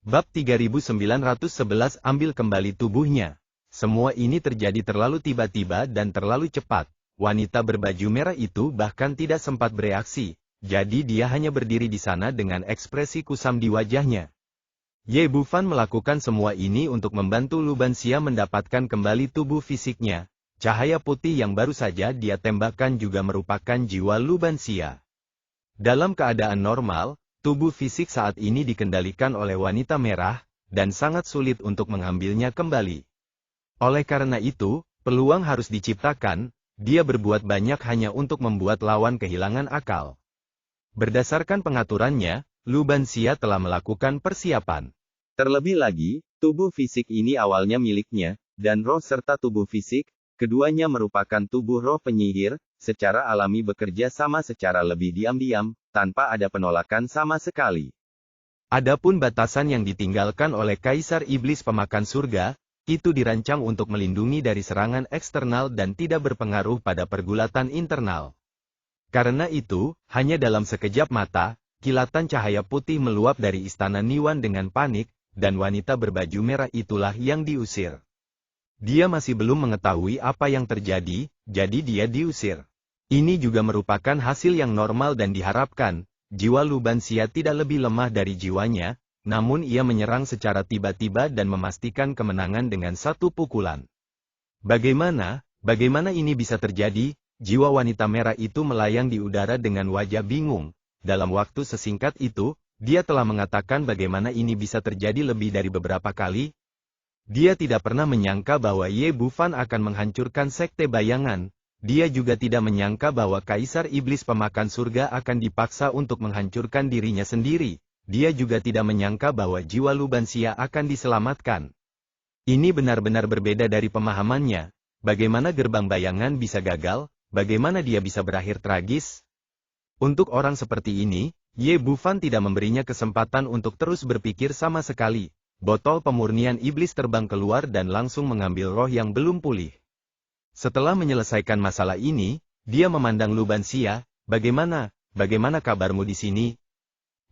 Bab 3911 Ambil kembali tubuhnya. Semua ini terjadi terlalu tiba-tiba dan terlalu cepat. Wanita berbaju merah itu bahkan tidak sempat bereaksi, jadi dia hanya berdiri di sana dengan ekspresi kusam di wajahnya. Ye Bufan melakukan semua ini untuk membantu Lu Banxia mendapatkan kembali tubuh fisiknya. Cahaya putih yang baru saja dia tembakkan juga merupakan jiwa Lu Banxia. Dalam keadaan normal, tubuh fisik saat ini dikendalikan oleh wanita merah, dan sangat sulit untuk mengambilnya kembali. Oleh karena itu, peluang harus diciptakan, dia berbuat banyak hanya untuk membuat lawan kehilangan akal. Berdasarkan pengaturannya, Lu Banxia telah melakukan persiapan. Terlebih lagi, tubuh fisik ini awalnya miliknya, dan roh serta tubuh fisik, keduanya merupakan tubuh roh penyihir, secara alami bekerja sama secara lebih diam-diam, tanpa ada penolakan sama sekali. Adapun batasan yang ditinggalkan oleh Kaisar Iblis Pemakan Surga, itu dirancang untuk melindungi dari serangan eksternal dan tidak berpengaruh pada pergulatan internal. Karena itu, hanya dalam sekejap mata, kilatan cahaya putih meluap dari istana Niwan dengan panik, dan wanita berbaju merah itulah yang diusir. Dia masih belum mengetahui apa yang terjadi, jadi dia diusir. Ini juga merupakan hasil yang normal dan diharapkan. Jiwa Lu Banxia tidak lebih lemah dari jiwanya, namun ia menyerang secara tiba-tiba dan memastikan kemenangan dengan satu pukulan. Bagaimana ini bisa terjadi? Jiwa wanita merah itu melayang di udara dengan wajah bingung. Dalam waktu sesingkat itu, dia telah mengatakan bagaimana ini bisa terjadi lebih dari beberapa kali. Dia tidak pernah menyangka bahwa Ye Bufan akan menghancurkan sekte bayangan. Dia juga tidak menyangka bahwa Kaisar Iblis Pemakan Surga akan dipaksa untuk menghancurkan dirinya sendiri. Dia juga tidak menyangka bahwa jiwa Lu Banxia akan diselamatkan. Ini benar-benar berbeda dari pemahamannya. Bagaimana gerbang bayangan bisa gagal? Bagaimana dia bisa berakhir tragis? Untuk orang seperti ini, Ye Bufan tidak memberinya kesempatan untuk terus berpikir sama sekali. Botol pemurnian iblis terbang keluar dan langsung mengambil roh yang belum pulih. Setelah menyelesaikan masalah ini, dia memandang Lu Banxia, bagaimana kabarmu di sini?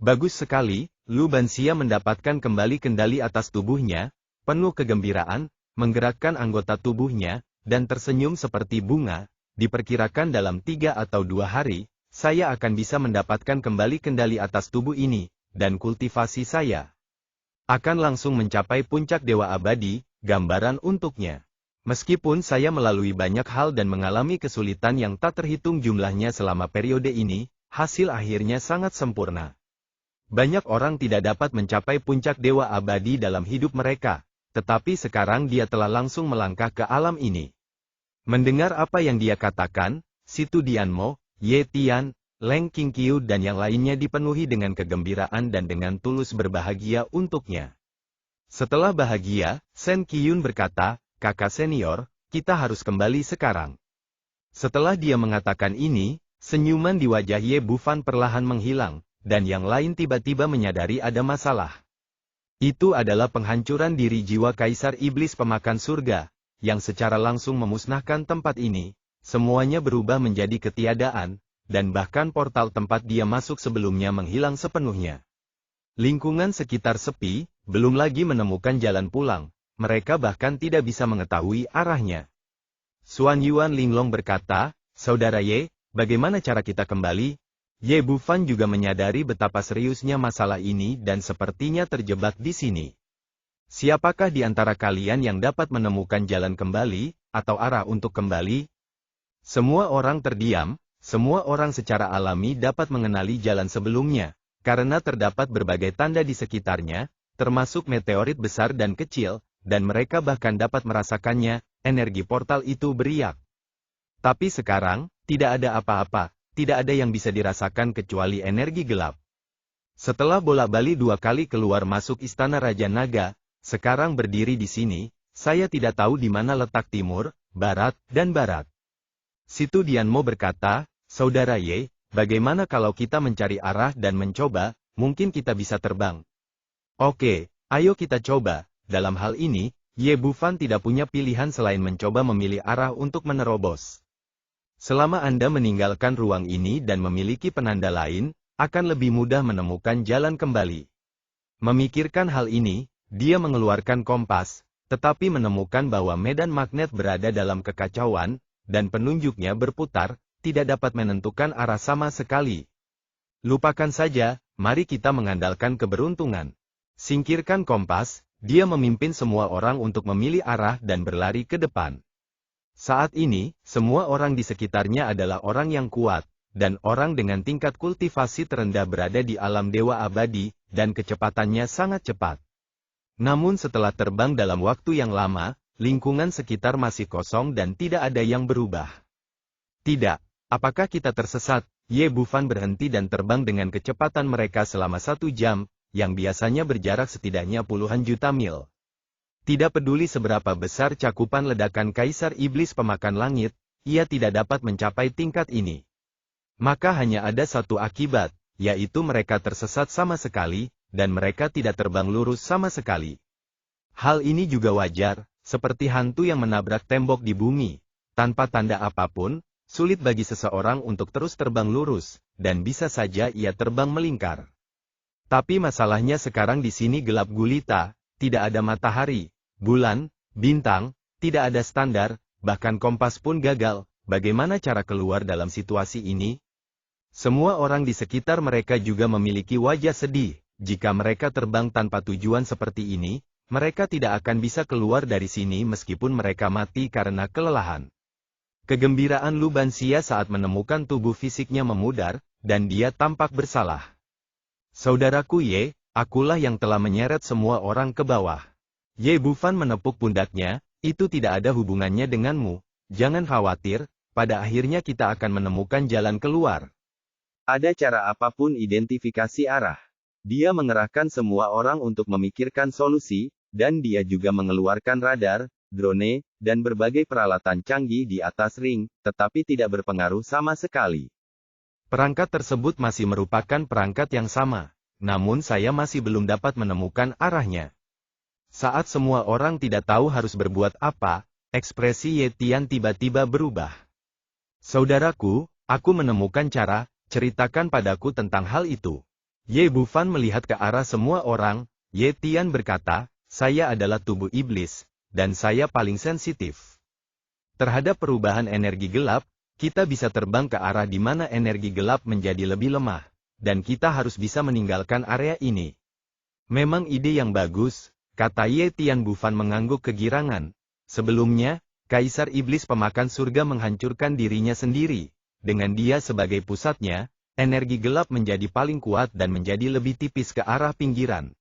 Bagus sekali, Lu Banxia mendapatkan kembali kendali atas tubuhnya, penuh kegembiraan, menggerakkan anggota tubuhnya, dan tersenyum seperti bunga. Diperkirakan dalam 3 atau 2 hari, saya akan bisa mendapatkan kembali kendali atas tubuh ini, dan kultivasi saya akan langsung mencapai puncak Dewa Abadi, gambaran untuknya. Meskipun saya melalui banyak hal dan mengalami kesulitan yang tak terhitung jumlahnya selama periode ini, hasil akhirnya sangat sempurna. Banyak orang tidak dapat mencapai puncak Dewa Abadi dalam hidup mereka, tetapi sekarang dia telah langsung melangkah ke alam ini. Mendengar apa yang dia katakan, Situ Dianmo, Ye Tian, Leng Qingqiu dan yang lainnya dipenuhi dengan kegembiraan dan dengan tulus berbahagia untuknya. Setelah bahagia, Shen Qiyun berkata, "Kakak senior, kita harus kembali sekarang." Setelah dia mengatakan ini, senyuman di wajah Ye Bufan perlahan menghilang, dan yang lain tiba-tiba menyadari ada masalah. Itu adalah penghancuran diri jiwa Kaisar Iblis Pemakan Surga, yang secara langsung memusnahkan tempat ini. Semuanya berubah menjadi ketiadaan, dan bahkan portal tempat dia masuk sebelumnya menghilang sepenuhnya. Lingkungan sekitar sepi, belum lagi menemukan jalan pulang. Mereka bahkan tidak bisa mengetahui arahnya. Xuan Yuan Linglong berkata, "Saudara Ye, bagaimana cara kita kembali?" Ye Bufan juga menyadari betapa seriusnya masalah ini dan sepertinya terjebak di sini. Siapakah di antara kalian yang dapat menemukan jalan kembali, atau arah untuk kembali? Semua orang terdiam, semua orang secara alami dapat mengenali jalan sebelumnya, karena terdapat berbagai tanda di sekitarnya, termasuk meteorit besar dan kecil, dan mereka bahkan dapat merasakannya. Energi portal itu beriak. Tapi sekarang, tidak ada apa-apa, tidak ada yang bisa dirasakan kecuali energi gelap. Setelah bolak-balik 2 kali keluar masuk istana Raja Naga, sekarang berdiri di sini, saya tidak tahu di mana letak timur, barat, dan barat. Situ Dianmo berkata, "Saudara Ye, bagaimana kalau kita mencari arah dan mencoba, mungkin kita bisa terbang." Oke, ayo kita coba. Dalam hal ini, Ye Bufan tidak punya pilihan selain mencoba memilih arah untuk menerobos. Selama Anda meninggalkan ruang ini dan memiliki penanda lain, akan lebih mudah menemukan jalan kembali. Memikirkan hal ini, dia mengeluarkan kompas, tetapi menemukan bahwa medan magnet berada dalam kekacauan, dan penunjuknya berputar, tidak dapat menentukan arah sama sekali. Lupakan saja, mari kita mengandalkan keberuntungan. Singkirkan kompas, dia memimpin semua orang untuk memilih arah dan berlari ke depan. Saat ini, semua orang di sekitarnya adalah orang yang kuat, dan orang dengan tingkat kultivasi terendah berada di alam dewa abadi, dan kecepatannya sangat cepat. Namun setelah terbang dalam waktu yang lama, lingkungan sekitar masih kosong dan tidak ada yang berubah. Tidak, apakah kita tersesat? Ye Bufan berhenti dan terbang dengan kecepatan mereka selama 1 jam, yang biasanya berjarak setidaknya puluhan juta mil. Tidak peduli seberapa besar cakupan ledakan Kaisar Iblis Pemakan Langit, ia tidak dapat mencapai tingkat ini. Maka hanya ada satu akibat, yaitu mereka tersesat sama sekali, dan mereka tidak terbang lurus sama sekali. Hal ini juga wajar, seperti hantu yang menabrak tembok di bumi. Tanpa tanda apapun, sulit bagi seseorang untuk terus terbang lurus, dan bisa saja ia terbang melingkar. Tapi masalahnya sekarang di sini gelap gulita, tidak ada matahari, bulan, bintang, tidak ada standar, bahkan kompas pun gagal. Bagaimana cara keluar dalam situasi ini? Semua orang di sekitar mereka juga memiliki wajah sedih. Jika mereka terbang tanpa tujuan seperti ini, mereka tidak akan bisa keluar dari sini meskipun mereka mati karena kelelahan. Kegembiraan Lu Banxia saat menemukan tubuh fisiknya memudar, dan dia tampak bersalah. Saudaraku Ye, akulah yang telah menyeret semua orang ke bawah. Ye Bufan menepuk pundaknya, itu tidak ada hubungannya denganmu. Jangan khawatir, pada akhirnya kita akan menemukan jalan keluar. Ada cara apapun identifikasi arah. Dia mengerahkan semua orang untuk memikirkan solusi, dan dia juga mengeluarkan radar, drone, dan berbagai peralatan canggih di atas ring, tetapi tidak berpengaruh sama sekali. Perangkat tersebut masih merupakan perangkat yang sama, namun saya masih belum dapat menemukan arahnya. Saat semua orang tidak tahu harus berbuat apa, ekspresi Ye Tian tiba-tiba berubah. Saudaraku, aku menemukan cara, ceritakan padaku tentang hal itu. Ye Bufan melihat ke arah semua orang, Ye Tian berkata, saya adalah tubuh iblis, dan saya paling sensitif. Terhadap perubahan energi gelap, kita bisa terbang ke arah di mana energi gelap menjadi lebih lemah, dan kita harus bisa meninggalkan area ini. Memang ide yang bagus, kata Ye Tian. Bufan mengangguk kegirangan. Sebelumnya, Kaisar Iblis Pemakan Surga menghancurkan dirinya sendiri. Dengan dia sebagai pusatnya, energi gelap menjadi paling kuat dan menjadi lebih tipis ke arah pinggiran.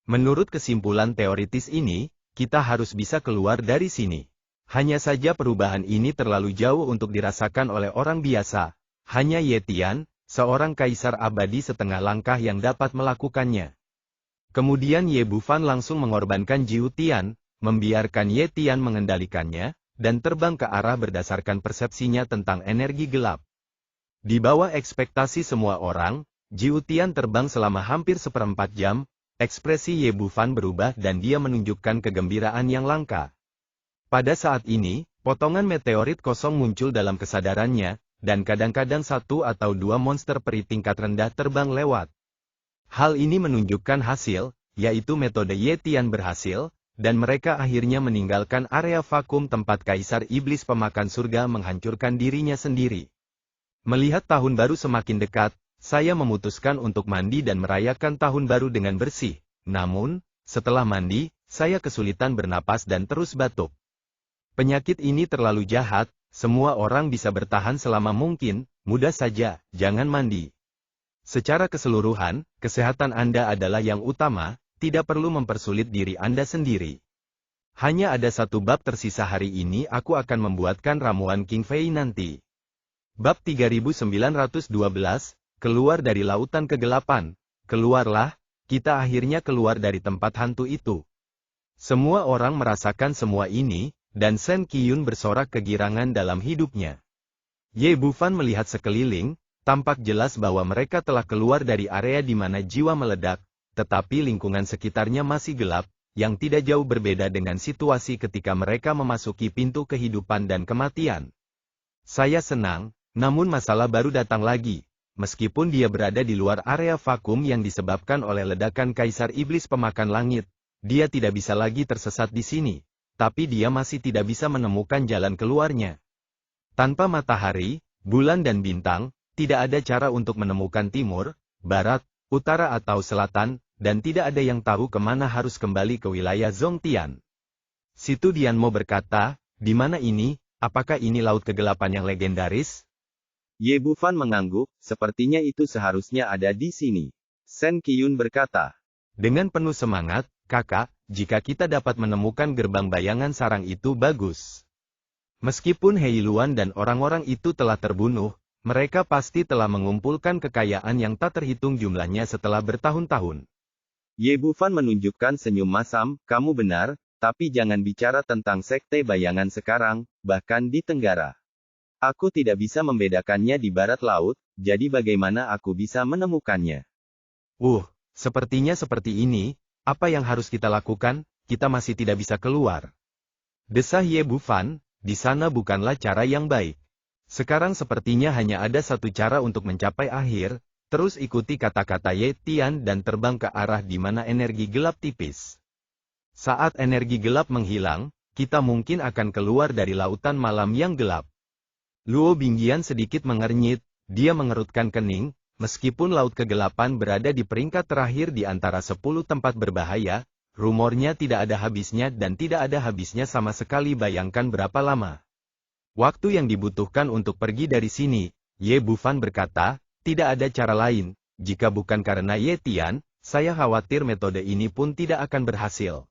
Menurut kesimpulan teoritis ini, kita harus bisa keluar dari sini. Hanya saja perubahan ini terlalu jauh untuk dirasakan oleh orang biasa. Hanya Ye Tian, seorang kaisar abadi setengah langkah yang dapat melakukannya. Kemudian Ye Bufan langsung mengorbankan Jiu Tian, membiarkan Ye Tian mengendalikannya, dan terbang ke arah berdasarkan persepsinya tentang energi gelap. Di bawah ekspektasi semua orang, Jiu Tian terbang selama hampir 1/4 jam, ekspresi Ye Bufan berubah dan dia menunjukkan kegembiraan yang langka. Pada saat ini, potongan meteorit kosong muncul dalam kesadarannya, dan kadang-kadang 1 atau 2 monster peri tingkat rendah terbang lewat. Hal ini menunjukkan hasil, yaitu metode Ye Tian berhasil, dan mereka akhirnya meninggalkan area vakum tempat Kaisar Iblis Pemakan Surga menghancurkan dirinya sendiri. Melihat tahun baru semakin dekat, saya memutuskan untuk mandi dan merayakan tahun baru dengan bersih. Namun, setelah mandi, saya kesulitan bernapas dan terus batuk. Penyakit ini terlalu jahat, semua orang bisa bertahan selama mungkin, mudah saja, jangan mandi. Secara keseluruhan, kesehatan Anda adalah yang utama, tidak perlu mempersulit diri Anda sendiri. Hanya ada satu bab tersisa hari ini. Aku akan membuatkan ramuan King Fei nanti. Bab 3912, keluar dari lautan kegelapan. Keluarlah, kita akhirnya keluar dari tempat hantu itu. Semua orang merasakan semua ini, dan Shen Qiyun bersorak kegirangan dalam hidupnya. Ye Bufan melihat sekeliling, tampak jelas bahwa mereka telah keluar dari area di mana jiwa meledak, tetapi lingkungan sekitarnya masih gelap, yang tidak jauh berbeda dengan situasi ketika mereka memasuki pintu kehidupan dan kematian. Saya senang, namun masalah baru datang lagi. meskipun dia berada di luar area vakum yang disebabkan oleh ledakan Kaisar Iblis Pemakan Langit, dia tidak bisa lagi tersesat di sini, tapi dia masih tidak bisa menemukan jalan keluarnya. Tanpa matahari, bulan dan bintang, tidak ada cara untuk menemukan timur, barat, utara atau selatan, dan tidak ada yang tahu kemana harus kembali ke wilayah Zongtian. Situ Dianmo berkata, di mana ini, apakah ini laut kegelapan yang legendaris? Ye Bufan mengangguk, sepertinya itu seharusnya ada di sini. Shen Qiyun berkata, dengan penuh semangat, kakak, jika kita dapat menemukan gerbang bayangan sarang itu bagus. Meskipun Hei Luan dan orang-orang itu telah terbunuh, mereka pasti telah mengumpulkan kekayaan yang tak terhitung jumlahnya setelah bertahun-tahun. Ye Bufan menunjukkan senyum masam, kamu benar, tapi jangan bicara tentang sekte bayangan sekarang, bahkan di Tenggara. Aku tidak bisa membedakannya di barat laut, jadi bagaimana aku bisa menemukannya? Sepertinya seperti ini, apa yang harus kita lakukan? Kita masih tidak bisa keluar. Desah Ye Bufan, di sana bukanlah cara yang baik. Sekarang sepertinya hanya ada satu cara untuk mencapai akhir, terus ikuti kata-kata Ye Tian dan terbang ke arah di mana energi gelap tipis. Saat energi gelap menghilang, kita mungkin akan keluar dari lautan malam yang gelap. Luo Bingyan sedikit mengernyit, dia mengerutkan kening, meskipun laut kegelapan berada di peringkat terakhir di antara 10 tempat berbahaya, rumornya tidak ada habisnya dan tidak ada habisnya sama sekali, bayangkan berapa lama waktu yang dibutuhkan untuk pergi dari sini. Ye Bufan berkata, tidak ada cara lain, jika bukan karena Ye Tian, saya khawatir metode ini pun tidak akan berhasil.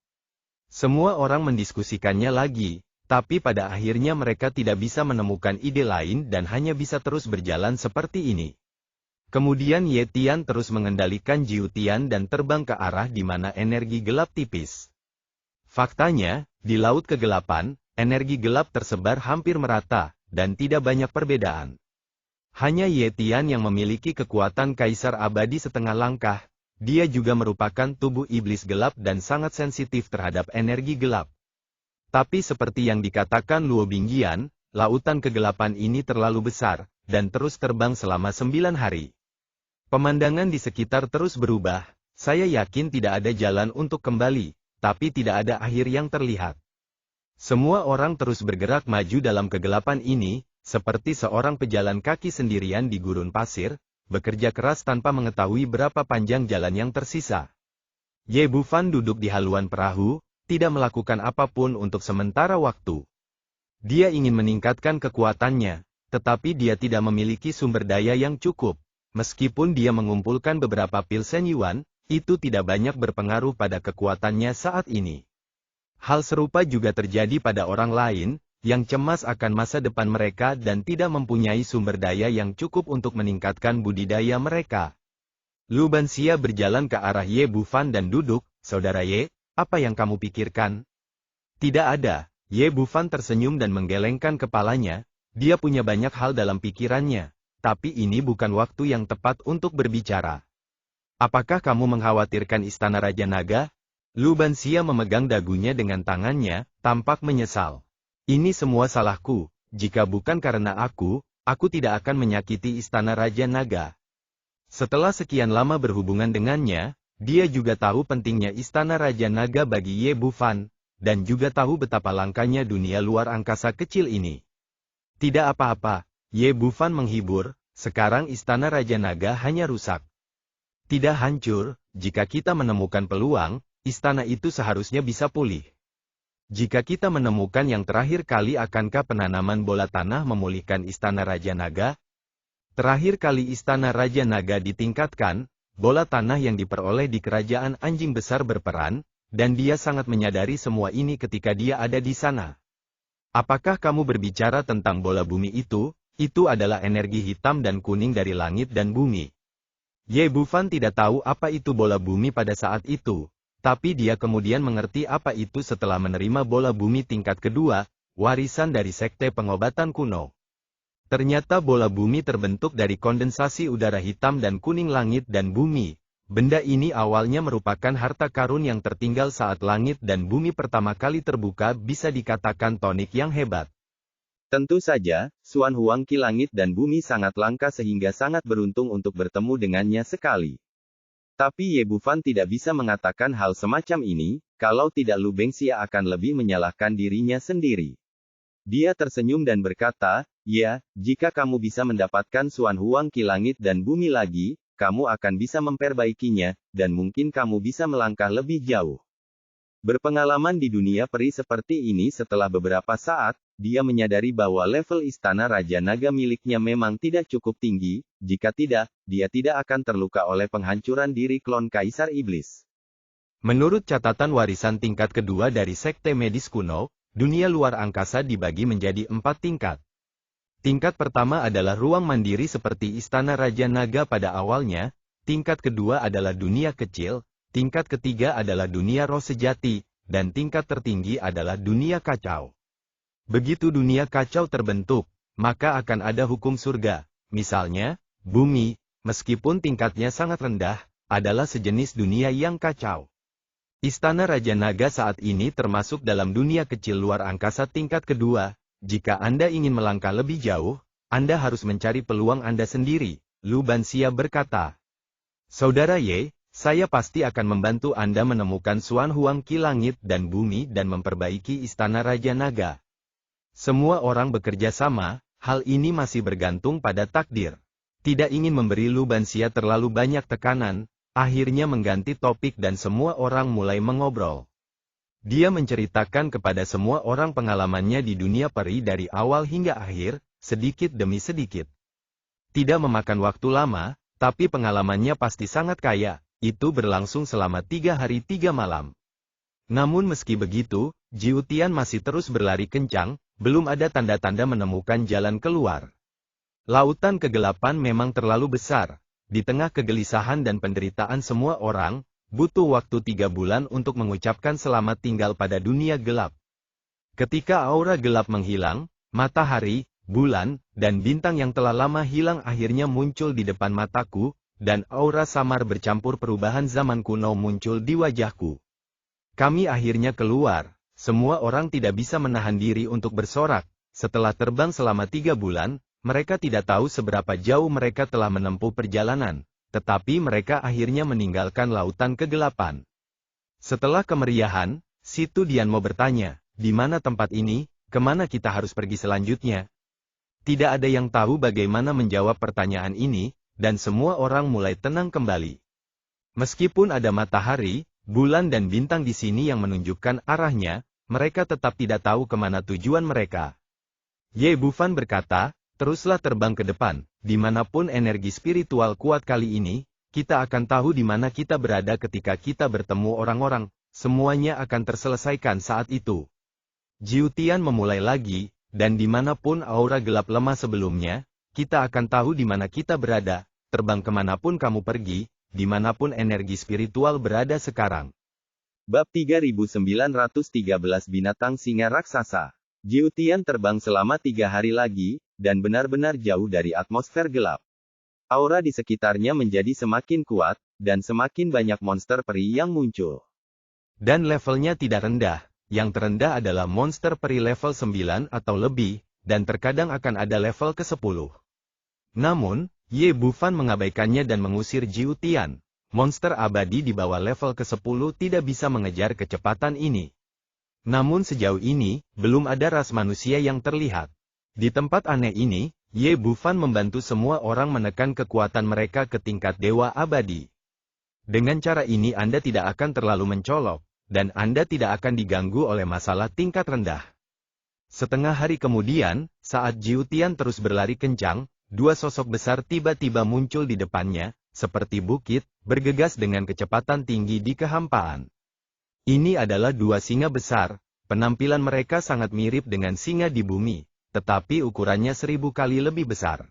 Semua orang mendiskusikannya lagi. Tapi pada akhirnya mereka tidak bisa menemukan ide lain dan hanya bisa terus berjalan seperti ini. Kemudian Ye Tian terus mengendalikan Jiu Tian dan terbang ke arah di mana energi gelap tipis. Faktanya, di laut kegelapan, energi gelap tersebar hampir merata, dan tidak banyak perbedaan. Hanya Ye Tian yang memiliki kekuatan Kaisar Abadi setengah langkah, dia juga merupakan tubuh iblis gelap dan sangat sensitif terhadap energi gelap. Tapi seperti yang dikatakan Luo Bingyan, lautan kegelapan ini terlalu besar, dan terus terbang selama 9 hari. Pemandangan di sekitar terus berubah, saya yakin tidak ada jalan untuk kembali, tapi tidak ada akhir yang terlihat. Semua orang terus bergerak maju dalam kegelapan ini, seperti seorang pejalan kaki sendirian di gurun pasir, bekerja keras tanpa mengetahui berapa panjang jalan yang tersisa. Ye Bufan duduk di haluan perahu, tidak melakukan apapun untuk sementara waktu. Dia ingin meningkatkan kekuatannya, tetapi dia tidak memiliki sumber daya yang cukup. Meskipun dia mengumpulkan beberapa pil Shen Yuan, itu tidak banyak berpengaruh pada kekuatannya saat ini. Hal serupa juga terjadi pada orang lain, yang cemas akan masa depan mereka dan tidak mempunyai sumber daya yang cukup untuk meningkatkan budidaya mereka. Lu Banxia berjalan ke arah Ye Bufan dan duduk, saudara Ye. Apa yang kamu pikirkan? Tidak ada. Ye Bufan tersenyum dan menggelengkan kepalanya, dia punya banyak hal dalam pikirannya, tapi ini bukan waktu yang tepat untuk berbicara. Apakah kamu mengkhawatirkan Istana Raja Naga? Lu Banxia memegang dagunya dengan tangannya, tampak menyesal. Ini semua salahku, jika bukan karena aku tidak akan menyakiti Istana Raja Naga. Setelah sekian lama berhubungan dengannya, dia juga tahu pentingnya Istana Raja Naga bagi Ye Bufan, dan juga tahu betapa langkanya dunia luar angkasa kecil ini. Tidak apa-apa, Ye Bufan menghibur, sekarang Istana Raja Naga hanya rusak. Tidak hancur, jika kita menemukan peluang, istana itu seharusnya bisa pulih. Jika kita menemukan yang terakhir kali, akankah penanaman bola tanah memulihkan Istana Raja Naga? Terakhir kali Istana Raja Naga ditingkatkan, bola tanah yang diperoleh di kerajaan anjing besar berperan, dan dia sangat menyadari semua ini ketika dia ada di sana. Apakah kamu berbicara tentang bola bumi itu? Itu adalah energi hitam dan kuning dari langit dan bumi. Ye Bufan tidak tahu apa itu bola bumi pada saat itu, tapi dia kemudian mengerti apa itu setelah menerima bola bumi tingkat kedua, warisan dari sekte pengobatan kuno. Ternyata bola bumi terbentuk dari kondensasi udara hitam dan kuning langit dan bumi. Benda ini awalnya merupakan harta karun yang tertinggal saat langit dan bumi pertama kali terbuka, bisa dikatakan tonik yang hebat. Tentu saja, Xuan Huang Qi langit dan bumi sangat langka sehingga sangat beruntung untuk bertemu dengannya sekali. Tapi Ye Bufan tidak bisa mengatakan hal semacam ini, kalau tidak Lu Bengxia akan lebih menyalahkan dirinya sendiri. Dia tersenyum dan berkata, ya, jika kamu bisa mendapatkan Xuan Huang Qi langit dan bumi lagi, kamu akan bisa memperbaikinya, dan mungkin kamu bisa melangkah lebih jauh. Berpengalaman di dunia peri seperti ini setelah beberapa saat, dia menyadari bahwa level istana Raja Naga miliknya memang tidak cukup tinggi, jika tidak, dia tidak akan terluka oleh penghancuran diri klon Kaisar Iblis. Menurut catatan warisan tingkat kedua dari Sekte Medis kuno, dunia luar angkasa dibagi menjadi 4 tingkat. Tingkat pertama adalah ruang mandiri seperti Istana Raja Naga pada awalnya, tingkat kedua adalah dunia kecil, tingkat ketiga adalah dunia roh sejati, dan tingkat tertinggi adalah dunia kacau. Begitu dunia kacau terbentuk, maka akan ada hukum surga. Misalnya, bumi, meskipun tingkatnya sangat rendah, adalah sejenis dunia yang kacau. Istana Raja Naga saat ini termasuk dalam dunia kecil luar angkasa tingkat kedua. Jika Anda ingin melangkah lebih jauh, Anda harus mencari peluang Anda sendiri, Lu Bengxia berkata. Saudara Ye, saya pasti akan membantu Anda menemukan Xuan Huang Qi langit dan bumi dan memperbaiki Istana Raja Naga. Semua orang bekerja sama, hal ini masih bergantung pada takdir. Tidak ingin memberi Lu Bengxia terlalu banyak tekanan, akhirnya mengganti topik dan semua orang mulai mengobrol. Dia menceritakan kepada semua orang pengalamannya di dunia peri dari awal hingga akhir, sedikit demi sedikit. Tidak memakan waktu lama, tapi pengalamannya pasti sangat kaya. Itu berlangsung selama 3 hari 3 malam. Namun meski begitu, Jiu Tian masih terus berlari kencang, belum ada tanda-tanda menemukan jalan keluar. Lautan kegelapan memang terlalu besar. Di tengah kegelisahan dan penderitaan semua orang, butuh waktu 3 bulan untuk mengucapkan selamat tinggal pada dunia gelap. Ketika aura gelap menghilang, matahari, bulan, dan bintang yang telah lama hilang akhirnya muncul di depan mataku, dan aura samar bercampur perubahan zaman kuno muncul di wajahku. Kami akhirnya keluar, semua orang tidak bisa menahan diri untuk bersorak. Setelah terbang selama 3 bulan, mereka tidak tahu seberapa jauh mereka telah menempuh perjalanan, tetapi mereka akhirnya meninggalkan lautan kegelapan. Setelah kemeriahan, Situ Dianmo bertanya, di mana tempat ini, kemana kita harus pergi selanjutnya? Tidak ada yang tahu bagaimana menjawab pertanyaan ini, dan semua orang mulai tenang kembali. Meskipun ada matahari, bulan dan bintang di sini yang menunjukkan arahnya, mereka tetap tidak tahu kemana tujuan mereka. Ye Bufan berkata, teruslah terbang ke depan, dimanapun energi spiritual kuat kali ini, kita akan tahu di mana kita berada ketika kita bertemu orang-orang, semuanya akan terselesaikan saat itu. Jiu Tian memulai lagi, dan dimanapun aura gelap lemah sebelumnya, kita akan tahu di mana kita berada. Terbang kemanapun kamu pergi, dimanapun energi spiritual berada sekarang. Bab 3913 Binatang Singa Raksasa. Jiu Tian terbang selama 3 hari lagi, dan benar-benar jauh dari atmosfer gelap. Aura di sekitarnya menjadi semakin kuat, dan semakin banyak monster peri yang muncul. Dan levelnya tidak rendah, yang terendah adalah monster peri level 9 atau lebih, dan terkadang akan ada level ke-10. Namun, Ye Bufan mengabaikannya dan mengusir Jiu Tian. Monster abadi di bawah level ke-10 tidak bisa mengejar kecepatan ini. Namun sejauh ini, belum ada ras manusia yang terlihat. Di tempat aneh ini, Ye Bufan membantu semua orang menekan kekuatan mereka ke tingkat dewa abadi. Dengan cara ini Anda tidak akan terlalu mencolok, dan Anda tidak akan diganggu oleh masalah tingkat rendah. Setengah hari kemudian, saat Jiu Tian terus berlari kencang, 2 sosok besar tiba-tiba muncul di depannya, seperti bukit, bergegas dengan kecepatan tinggi di kehampaan. Ini adalah 2 singa besar, penampilan mereka sangat mirip dengan singa di bumi, tetapi ukurannya 1000 kali lebih besar.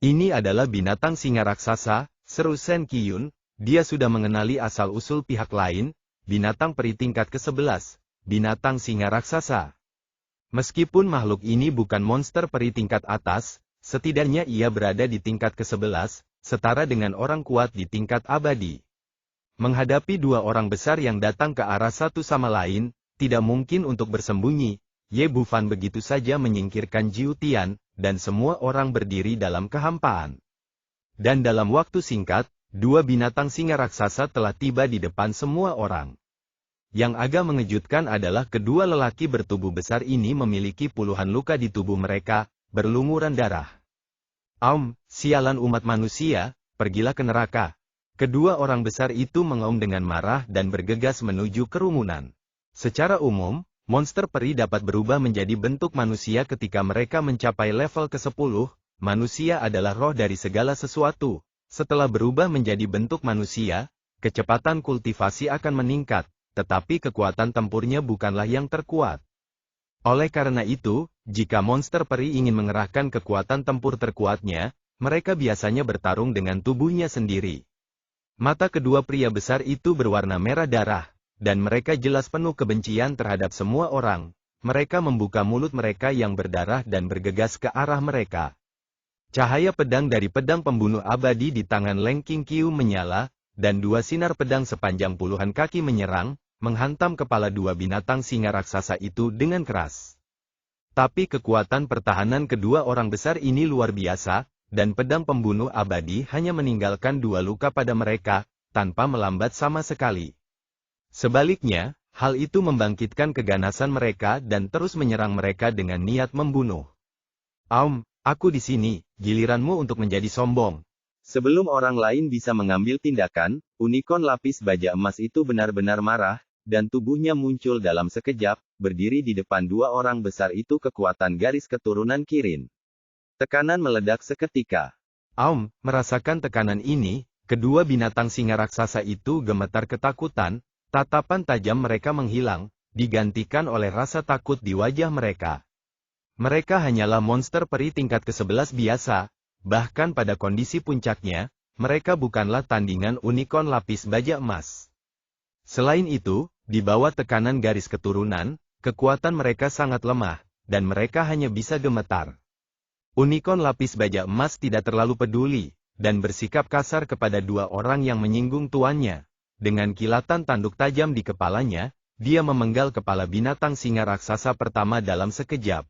Ini adalah binatang singa raksasa, seru Shen Qiyun, dia sudah mengenali asal-usul pihak lain, binatang peri tingkat ke-11, binatang singa raksasa. Meskipun makhluk ini bukan monster peri tingkat atas, setidaknya ia berada di tingkat ke-11, setara dengan orang kuat di tingkat abadi. Menghadapi 2 orang besar yang datang ke arah satu sama lain, tidak mungkin untuk bersembunyi, Ye Bufan begitu saja menyingkirkan Jiu Tian, dan semua orang berdiri dalam kehampaan. Dan dalam waktu singkat, dua binatang singa raksasa telah tiba di depan semua orang. Yang agak mengejutkan adalah kedua lelaki bertubuh besar ini memiliki puluhan luka di tubuh mereka, berlumuran darah. Sialan umat manusia, pergilah ke neraka. Kedua orang besar itu mengaum dengan marah dan bergegas menuju kerumunan. Secara umum, monster peri dapat berubah menjadi bentuk manusia ketika mereka mencapai level ke-10, manusia adalah roh dari segala sesuatu. Setelah berubah menjadi bentuk manusia, kecepatan kultivasi akan meningkat, tetapi kekuatan tempurnya bukanlah yang terkuat. Oleh karena itu, jika monster peri ingin mengerahkan kekuatan tempur terkuatnya, mereka biasanya bertarung dengan tubuhnya sendiri. Mata kedua pria besar itu berwarna merah darah, dan mereka jelas penuh kebencian terhadap semua orang. Mereka membuka mulut mereka yang berdarah dan bergegas ke arah mereka. Cahaya pedang dari pedang pembunuh abadi di tangan Leng Qingqiu menyala, dan dua sinar pedang sepanjang puluhan kaki menyerang, menghantam kepala dua binatang singa raksasa itu dengan keras. Tapi kekuatan pertahanan kedua orang besar ini luar biasa, dan pedang pembunuh abadi hanya meninggalkan dua luka pada mereka, tanpa melambat sama sekali. Sebaliknya, hal itu membangkitkan keganasan mereka dan terus menyerang mereka dengan niat membunuh. Aku di sini, giliranmu untuk menjadi sombong. Sebelum orang lain bisa mengambil tindakan, unicorn lapis baja emas itu benar-benar marah, dan tubuhnya muncul dalam sekejap, berdiri di depan dua orang besar itu kekuatan garis keturunan Kirin. Tekanan meledak seketika. Merasakan tekanan ini, kedua binatang singa raksasa itu gemetar ketakutan, tatapan tajam mereka menghilang, digantikan oleh rasa takut di wajah mereka. Mereka hanyalah monster peri tingkat ke-11 biasa, bahkan pada kondisi puncaknya, mereka bukanlah tandingan unicorn lapis baja emas. Selain itu, di bawah tekanan garis keturunan, kekuatan mereka sangat lemah, dan mereka hanya bisa gemetar. Unicorn lapis baja emas tidak terlalu peduli, dan bersikap kasar kepada dua orang yang menyinggung tuannya. Dengan kilatan tanduk tajam di kepalanya, dia memenggal kepala binatang singa raksasa pertama dalam sekejap.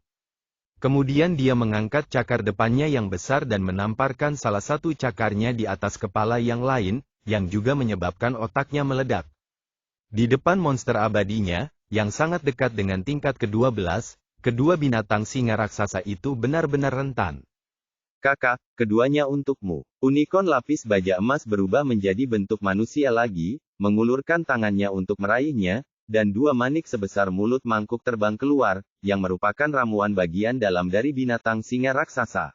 Kemudian dia mengangkat cakar depannya yang besar dan menamparkan salah satu cakarnya di atas kepala yang lain, yang juga menyebabkan otaknya meledak. Di depan monster abadinya, yang sangat dekat dengan tingkat ke-12, kedua binatang singa raksasa itu benar-benar rentan. Kakak, keduanya untukmu. Unicorn lapis baja emas berubah menjadi bentuk manusia lagi, mengulurkan tangannya untuk meraihnya, dan dua manik sebesar mulut mangkuk terbang keluar, yang merupakan ramuan bagian dalam dari binatang singa raksasa.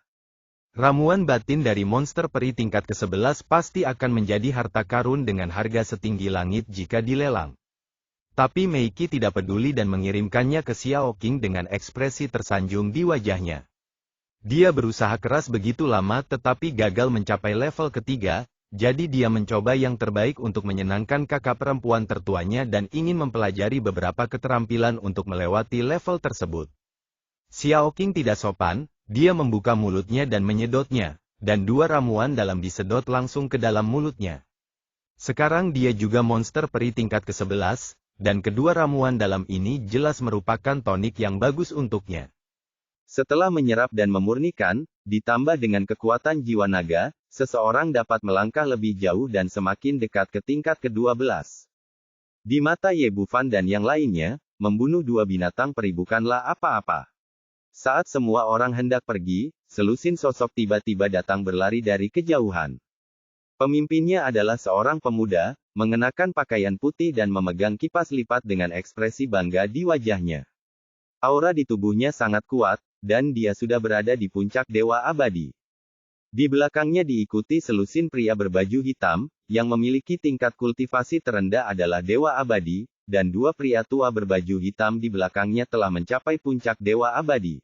Ramuan batin dari monster peri tingkat ke-11 pasti akan menjadi harta karun dengan harga setinggi langit jika dilelang. Tapi Meiki tidak peduli dan mengirimkannya ke Xiao Qing dengan ekspresi tersanjung di wajahnya. Dia berusaha keras begitu lama tetapi gagal mencapai level ketiga, jadi dia mencoba yang terbaik untuk menyenangkan kakak perempuan tertuanya dan ingin mempelajari beberapa keterampilan untuk melewati level tersebut. Xiao Qing tidak sopan, dia membuka mulutnya dan menyedotnya, dan dua ramuan dalam disedot langsung ke dalam mulutnya. Sekarang dia juga monster peri tingkat ke-11, dan kedua ramuan dalam ini jelas merupakan tonik yang bagus untuknya. Setelah menyerap dan memurnikan, ditambah dengan kekuatan jiwa naga, seseorang dapat melangkah lebih jauh dan semakin dekat ke tingkat ke-12. Di mata Ye Bufan dan yang lainnya, membunuh dua binatang peri bukanlah apa-apa. Saat semua orang hendak pergi, selusin sosok tiba-tiba datang berlari dari kejauhan. Pemimpinnya adalah seorang pemuda, mengenakan pakaian putih dan memegang kipas lipat dengan ekspresi bangga di wajahnya. Aura di tubuhnya sangat kuat, dan dia sudah berada di puncak Dewa Abadi. Di belakangnya diikuti selusin pria berbaju hitam, yang memiliki tingkat kultivasi terendah adalah Dewa Abadi, dan dua pria tua berbaju hitam di belakangnya telah mencapai puncak Dewa Abadi.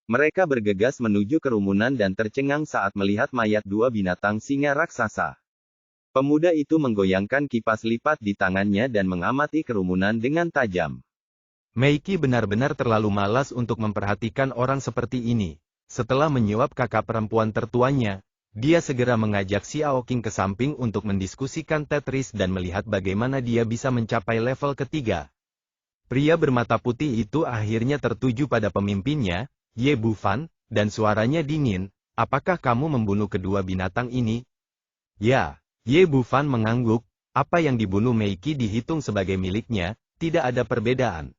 Mereka bergegas menuju kerumunan dan tercengang saat melihat mayat dua binatang singa raksasa. Pemuda itu menggoyangkan kipas lipat di tangannya dan mengamati kerumunan dengan tajam. Meiki benar-benar terlalu malas untuk memperhatikan orang seperti ini. Setelah menyuap kakak perempuan tertuanya, dia segera mengajak Xiao Qing ke samping untuk mendiskusikan Tetris dan melihat bagaimana dia bisa mencapai level ketiga. Pria bermata putih itu akhirnya tertuju pada pemimpinnya, Ye Bufan, dan suaranya dingin, apakah kamu membunuh kedua binatang ini? Ya, Ye Bufan mengangguk, apa yang dibunuh Meiki dihitung sebagai miliknya, tidak ada perbedaan.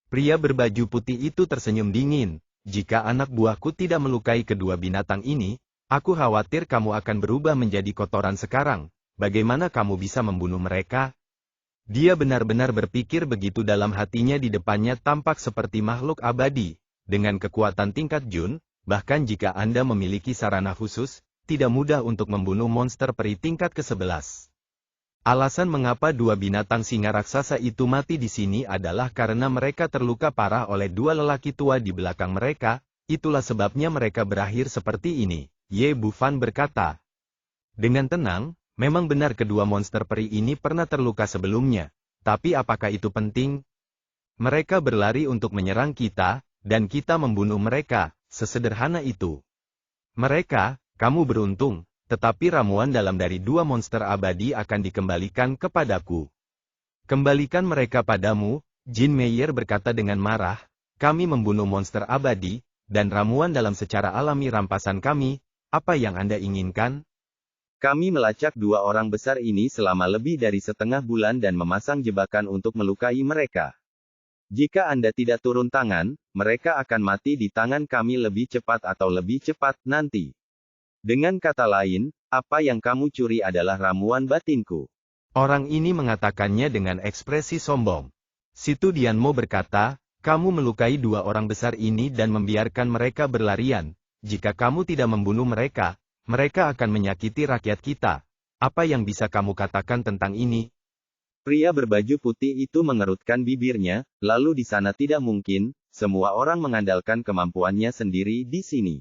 Pria berbaju putih itu tersenyum dingin, jika anak buahku tidak melukai kedua binatang ini, aku khawatir kamu akan berubah menjadi kotoran sekarang, bagaimana kamu bisa membunuh mereka? Dia benar-benar berpikir begitu dalam hatinya di depannya tampak seperti makhluk abadi, dengan kekuatan tingkat Jun, bahkan jika Anda memiliki sarana khusus, tidak mudah untuk membunuh monster peri tingkat ke-11. Alasan mengapa dua binatang singa raksasa itu mati di sini adalah karena mereka terluka parah oleh dua lelaki tua di belakang mereka, itulah sebabnya mereka berakhir seperti ini, Ye Bufan berkata. Dengan tenang, memang benar kedua monster peri ini pernah terluka sebelumnya, tapi apakah itu penting? Mereka berlari untuk menyerang kita, dan kita membunuh mereka, sesederhana itu. Mereka, kamu beruntung, tetapi ramuan dalam dari dua monster abadi akan dikembalikan kepadaku. Kembalikan mereka padamu, Jin Meyer berkata dengan marah, kami membunuh monster abadi, dan ramuan dalam secara alami rampasan kami, apa yang Anda inginkan? Kami melacak dua orang besar ini selama lebih dari setengah bulan dan memasang jebakan untuk melukai mereka. Jika Anda tidak turun tangan, mereka akan mati di tangan kami lebih cepat atau lebih cepat nanti. Dengan kata lain, apa yang kamu curi adalah ramuan batinku. Orang ini mengatakannya dengan ekspresi sombong. Situ Dianmo berkata, kamu melukai dua orang besar ini dan membiarkan mereka berlarian. Jika kamu tidak membunuh mereka, mereka akan menyakiti rakyat kita. Apa yang bisa kamu katakan tentang ini? Pria berbaju putih itu mengerutkan bibirnya, lalu di sana tidak mungkin, semua orang mengandalkan kemampuannya sendiri di sini.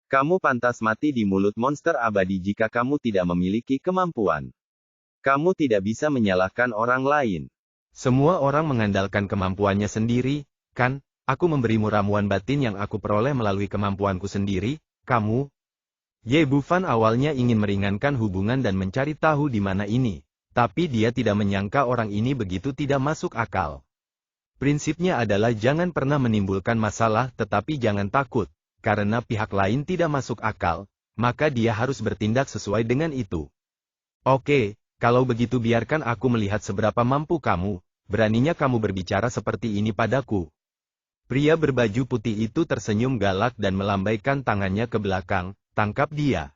Kamu pantas mati di mulut monster abadi jika kamu tidak memiliki kemampuan. Kamu tidak bisa menyalahkan orang lain. Semua orang mengandalkan kemampuannya sendiri, kan? Aku memberimu ramuan batin yang aku peroleh melalui kemampuanku sendiri, kamu? Ye Bufan awalnya ingin meringankan hubungan dan mencari tahu di mana ini, tapi dia tidak menyangka orang ini begitu tidak masuk akal. Prinsipnya adalah jangan pernah menimbulkan masalah tetapi jangan takut, karena pihak lain tidak masuk akal, maka dia harus bertindak sesuai dengan itu. Oke, kalau begitu biarkan aku melihat seberapa mampu kamu, beraninya kamu berbicara seperti ini padaku. Pria berbaju putih itu tersenyum galak dan melambaikan tangannya ke belakang. Tangkap dia.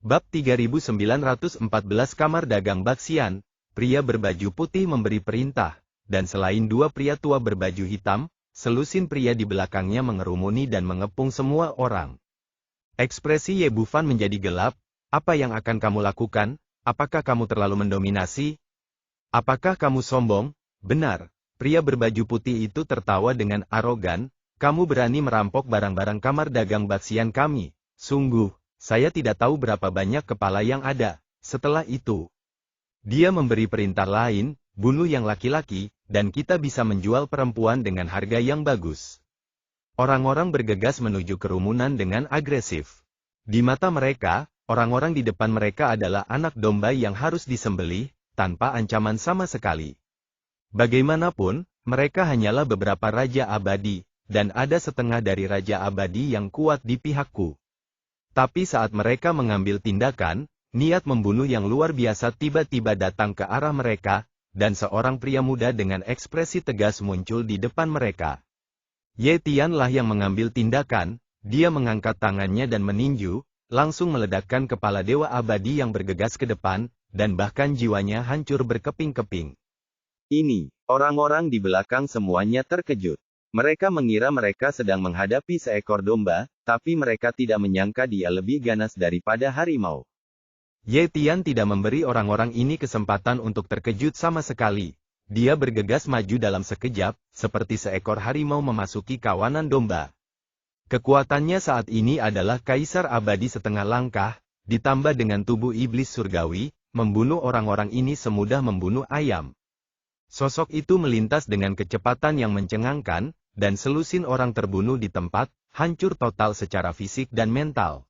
Bab 3914 Kamar Dagang Baksian, pria berbaju putih memberi perintah, dan selain dua pria tua berbaju hitam, selusin pria di belakangnya mengerumuni dan mengepung semua orang. Ekspresi Ye Bufan menjadi gelap, apa yang akan kamu lakukan? Apakah kamu terlalu mendominasi? Apakah kamu sombong? Benar, pria berbaju putih itu tertawa dengan arogan, kamu berani merampok barang-barang kamar dagang Baksian kami. Sungguh, saya tidak tahu berapa banyak kepala yang ada. Setelah itu, dia memberi perintah lain, bunuh yang laki-laki, dan kita bisa menjual perempuan dengan harga yang bagus. Orang-orang bergegas menuju kerumunan dengan agresif. Di mata mereka, orang-orang di depan mereka adalah anak domba yang harus disembelih, tanpa ancaman sama sekali. Bagaimanapun, mereka hanyalah beberapa raja abadi, dan ada setengah dari raja abadi yang kuat di pihakku. Tapi saat mereka mengambil tindakan, niat membunuh yang luar biasa tiba-tiba datang ke arah mereka, dan seorang pria muda dengan ekspresi tegas muncul di depan mereka. Ye Tianlah yang mengambil tindakan, dia mengangkat tangannya dan meninju, langsung meledakkan kepala dewa abadi yang bergegas ke depan, dan bahkan jiwanya hancur berkeping-keping. Ini, orang-orang di belakang semuanya terkejut. Mereka mengira mereka sedang menghadapi seekor domba, tapi mereka tidak menyangka dia lebih ganas daripada harimau. Ye Tian tidak memberi orang-orang ini kesempatan untuk terkejut sama sekali. Dia bergegas maju dalam sekejap, seperti seekor harimau memasuki kawanan domba. Kekuatannya saat ini adalah kaisar abadi setengah langkah, ditambah dengan tubuh iblis surgawi, membunuh orang-orang ini semudah membunuh ayam. Sosok itu melintas dengan kecepatan yang mencengangkan, dan selusin orang terbunuh di tempat, hancur total secara fisik dan mental.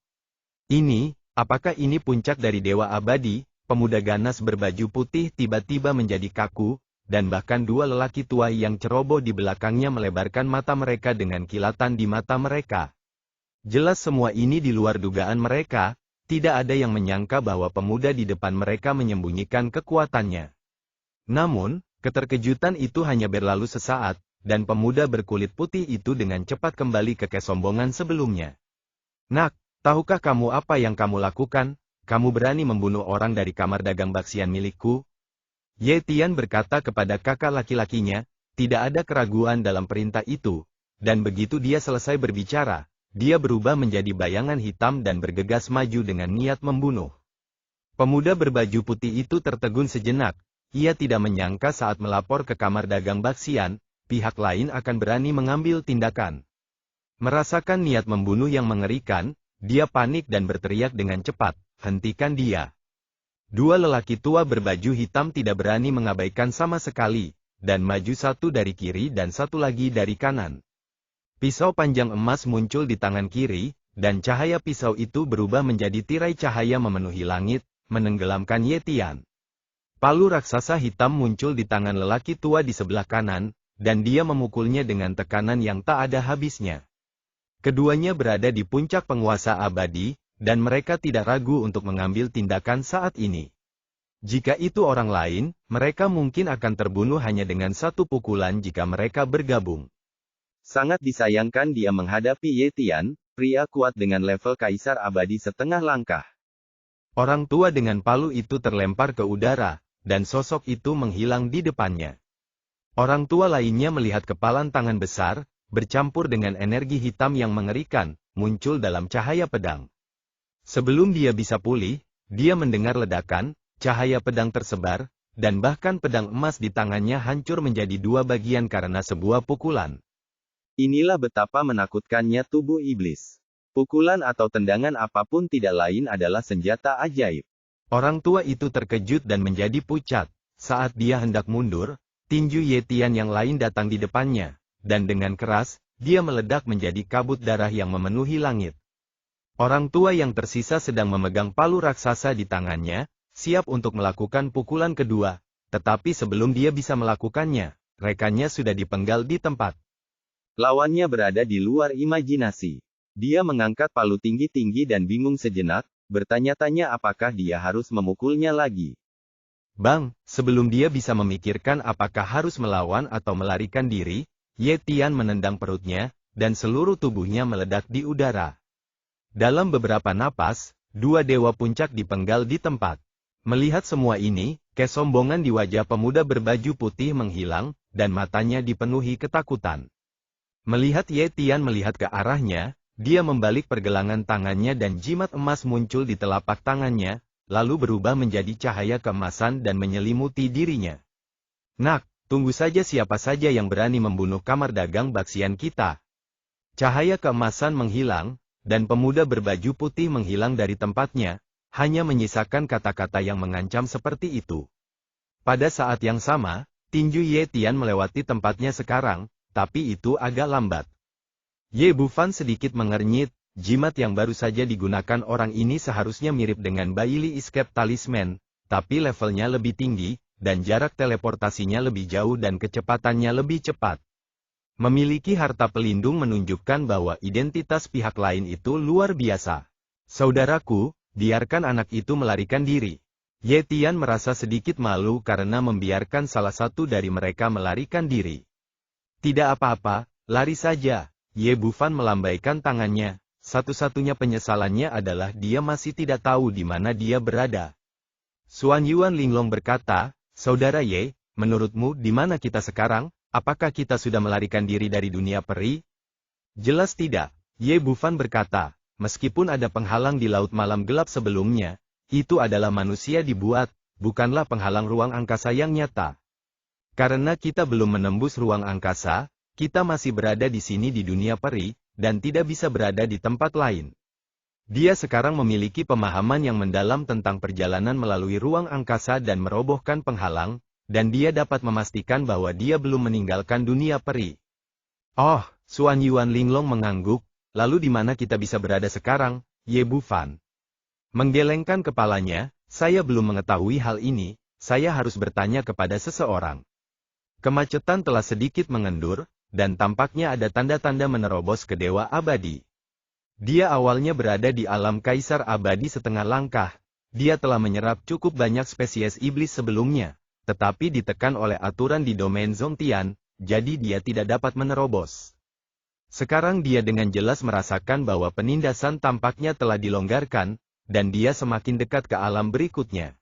Ini, apakah ini puncak dari dewa abadi? Pemuda ganas berbaju putih tiba-tiba menjadi kaku, dan bahkan dua lelaki tua yang ceroboh di belakangnya melebarkan mata mereka dengan kilatan di mata mereka. Jelas semua ini di luar dugaan mereka, tidak ada yang menyangka bahwa pemuda di depan mereka menyembunyikan kekuatannya. Namun, keterkejutan itu hanya berlalu sesaat, dan pemuda berkulit putih itu dengan cepat kembali ke kesombongan sebelumnya. Nak, tahukah kamu apa yang kamu lakukan? Kamu berani membunuh orang dari kamar dagang baksian milikku? Ye Tian berkata kepada kakak laki-lakinya, tidak ada keraguan dalam perintah itu, dan begitu dia selesai berbicara, dia berubah menjadi bayangan hitam dan bergegas maju dengan niat membunuh. Pemuda berbaju putih itu tertegun sejenak, ia tidak menyangka saat melapor ke kamar dagang baksian, pihak lain akan berani mengambil tindakan. Merasakan niat membunuh yang mengerikan, dia panik dan berteriak dengan cepat, hentikan dia. Dua lelaki tua berbaju hitam tidak berani mengabaikan sama sekali, dan maju satu dari kiri dan satu lagi dari kanan. Pisau panjang emas muncul di tangan kiri, dan cahaya pisau itu berubah menjadi tirai cahaya memenuhi langit, menenggelamkan Ye Tian. Palu raksasa hitam muncul di tangan lelaki tua di sebelah kanan, dan dia memukulnya dengan tekanan yang tak ada habisnya. Keduanya berada di puncak penguasa abadi, dan mereka tidak ragu untuk mengambil tindakan saat ini. Jika itu orang lain, mereka mungkin akan terbunuh hanya dengan satu pukulan jika mereka bergabung. Sangat disayangkan dia menghadapi Ye Tian, pria kuat dengan level kaisar abadi setengah langkah. Orang tua dengan palu itu terlempar ke udara, dan sosok itu menghilang di depannya. Orang tua lainnya melihat kepalan tangan besar, bercampur dengan energi hitam yang mengerikan, muncul dalam cahaya pedang. Sebelum dia bisa pulih, dia mendengar ledakan, cahaya pedang tersebar, dan bahkan pedang emas di tangannya hancur menjadi dua bagian karena sebuah pukulan. Inilah betapa menakutkannya tubuh iblis. Pukulan atau tendangan apapun tidak lain adalah senjata ajaib. Orang tua itu terkejut dan menjadi pucat. Saat dia hendak mundur, tinju Ye Tian yang lain datang di depannya, dan dengan keras, dia meledak menjadi kabut darah yang memenuhi langit. Orang tua yang tersisa sedang memegang palu raksasa di tangannya, siap untuk melakukan pukulan kedua, tetapi sebelum dia bisa melakukannya, rekannya sudah dipenggal di tempat. Lawannya berada di luar imajinasi. Dia mengangkat palu tinggi-tinggi dan bingung sejenak, bertanya-tanya apakah dia harus memukulnya lagi. Bang, sebelum dia bisa memikirkan apakah harus melawan atau melarikan diri, Ye Tian menendang perutnya, dan seluruh tubuhnya meledak di udara. Dalam beberapa napas, dua dewa puncak dipenggal di tempat. Melihat semua ini, kesombongan di wajah pemuda berbaju putih menghilang, dan matanya dipenuhi ketakutan. Melihat Ye Tian melihat ke arahnya, dia membalik pergelangan tangannya dan jimat emas muncul di telapak tangannya, lalu berubah menjadi cahaya keemasan dan menyelimuti dirinya. Nak, tunggu saja siapa saja yang berani membunuh kamar dagang baksian kita. Cahaya keemasan menghilang, dan pemuda berbaju putih menghilang dari tempatnya, hanya menyisakan kata-kata yang mengancam seperti itu. Pada saat yang sama, tinju Ye Tian melewati tempatnya sekarang, tapi itu agak lambat. Ye Bufan sedikit mengernyit, jimat yang baru saja digunakan orang ini seharusnya mirip dengan Baili Escape Talisman, tapi levelnya lebih tinggi, dan jarak teleportasinya lebih jauh dan kecepatannya lebih cepat. Memiliki harta pelindung menunjukkan bahwa identitas pihak lain itu luar biasa. Saudaraku, biarkan anak itu melarikan diri. Ye Tian merasa sedikit malu karena membiarkan salah satu dari mereka melarikan diri. Tidak apa-apa, lari saja. Ye Bufan melambaikan tangannya. Satu-satunya penyesalannya adalah dia masih tidak tahu di mana dia berada. Xuan Yuan Linglong berkata, Saudara Ye, menurutmu di mana kita sekarang? Apakah kita sudah melarikan diri dari dunia peri? Jelas tidak, Ye Bufan berkata, meskipun ada penghalang di laut malam gelap sebelumnya, itu adalah manusia dibuat, bukanlah penghalang ruang angkasa yang nyata. Karena kita belum menembus ruang angkasa, kita masih berada di sini di dunia peri, dan tidak bisa berada di tempat lain. Dia sekarang memiliki pemahaman yang mendalam tentang perjalanan melalui ruang angkasa dan merobohkan penghalang, dan dia dapat memastikan bahwa dia belum meninggalkan dunia peri. Oh, Xuan Yuan Linglong mengangguk, lalu di mana kita bisa berada sekarang, Ye Bufan? Menggelengkan kepalanya, saya belum mengetahui hal ini, saya harus bertanya kepada seseorang. Kemacetan telah sedikit mengendur, dan tampaknya ada tanda-tanda menerobos ke Dewa Abadi. Dia awalnya berada di alam Kaisar Abadi setengah langkah. Dia telah menyerap cukup banyak spesies iblis sebelumnya, tetapi ditekan oleh aturan di domain Zongtian, jadi dia tidak dapat menerobos. Sekarang dia dengan jelas merasakan bahwa penindasan tampaknya telah dilonggarkan, dan dia semakin dekat ke alam berikutnya.